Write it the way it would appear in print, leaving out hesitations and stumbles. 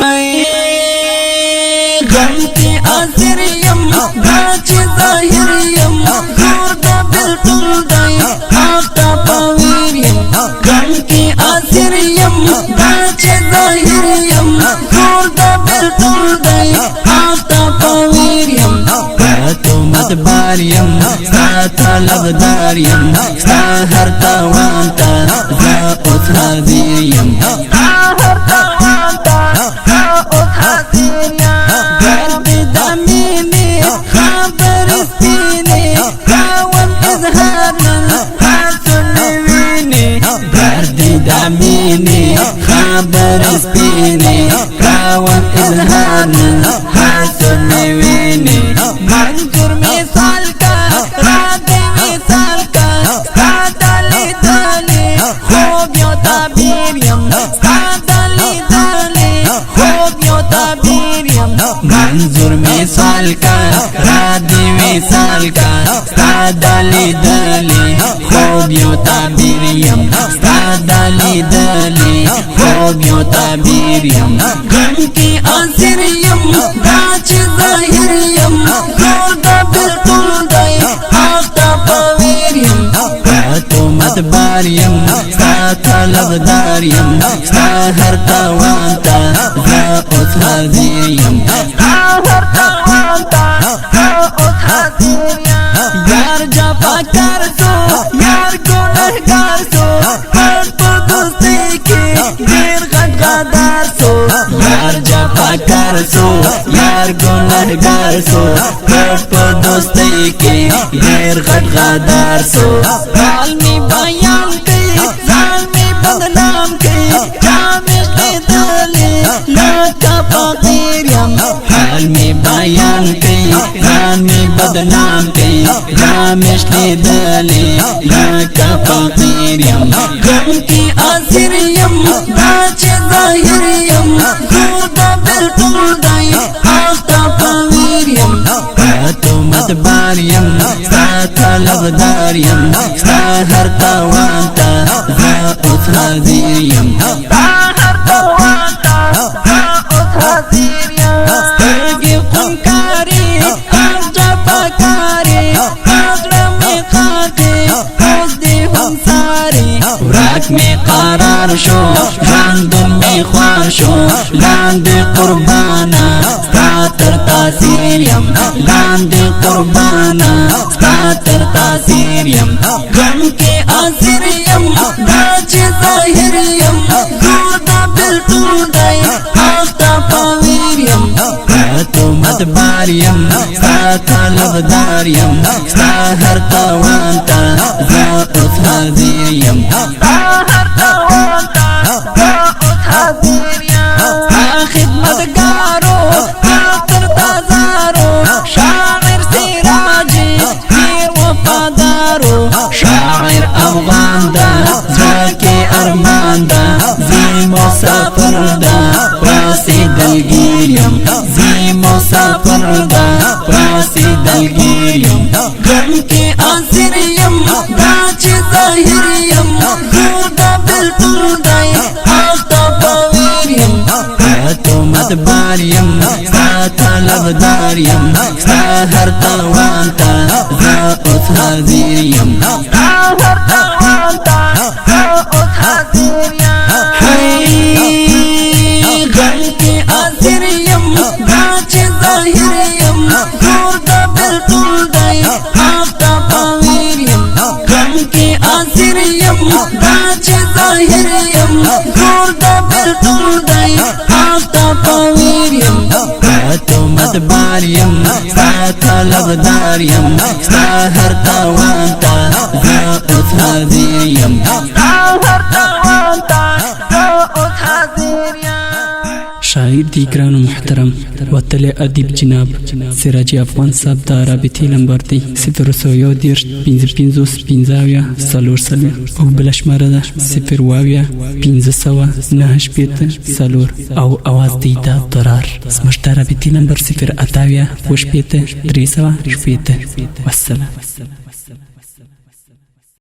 حي غم کی آخر یم باچ ظاہر یم خوردا بالکل دائی آفتا پاویر یم غم کی آخر یم باچ ظاہر یم خوردا بالکل دائی آفتا پاویر یم تو مدبار یم ستا طلبدار یم ستا ہر تاوانتا زا اس حاضر یم داميني خبر سبيني راون إظهارنا حسن ويني منظور مثال کا رادي مثال کا سادالي دالي خوب يو تعبير يم سادالي دالي خوب يو تعبير يم منظور مثال کا رادي مثال کا سادالي دالي خوب يو تعبير يم دالی دالی خوب یو تعبیر یم غم کی آخر یم باچ ظاہر یم خوردا بالکل دائی آفتا پاویر یم تو مدبار یم ستا طلبدار یم ستا ہر تاوانتا زا اس حاضر یم یار جفا کر سو یار گنہگار سو یار جفا کر سو یار گنہگار سو گھٹ پا دوستی کی غیر غٹ غدار سو عالمی بیان کی ظالمی بدنام کی جامش کی دلی لکا فقیر یم عالمی بیان کی ظالمی بدنام کی جامش کی دلی لکا فقیر یم غم کی آخر یم باچ ظاہر یم خوردا بالکل دائی آفتا پاویر یم تو مدبار یم ستا طلبدار یم ستا ہر تاوانتا زا اس حاضر یم سترگی خونکاری آج جفاکاری آزرم میں خاکی روز دی ہم ساری وراک میں قرار شو راندن میں خوار شو لاند قربانا ساتر تاثیر یم لاند قربانا ساتر تاثیر یم غم کے آخر یم باچ ظاہر یم خوردا بالکل دائی آفتا پاویر یم تو مدبار یم ستا طلبدار یم ستا ہر تاوانتا زا اس حاضر یم خدمتگارو خاطر تازارو شاعر سراجی پیر وفادارو شاعر افغان دا زاکی ارمان دا زی مسافر دا راسی دلگیریم زی مسافر دا راسی دلگیریم غم کی آخر یم باچ ظاہر یم خوردا بالکل دائی آفتا پاویر یم تو مدبار یم ستا طلبدار یم ستا ہر تاوانتا زا اس حاضر یم غم کی آخر یم باچ ظاہر یم خوردا بالکل دائی آفتا پاویر یم غم کی آخر یم باچ ظاہر یم خوردا بالکل دائی آفتا پاویر یم تو مدبار یم ستا طلبدار یم ستا ہر تاوانتا زا اس حاضر یم شاعر دی گران و محترم وطل ادیب جناب سراجی افغان صاحب دا رابطی نمبر دی 010 55 50 سالور سلوی او بلشماره ده 0 500 9 سالور او آواز دی دا ضرار زموږ دا رابطی نمبر 0 8 300 والسلام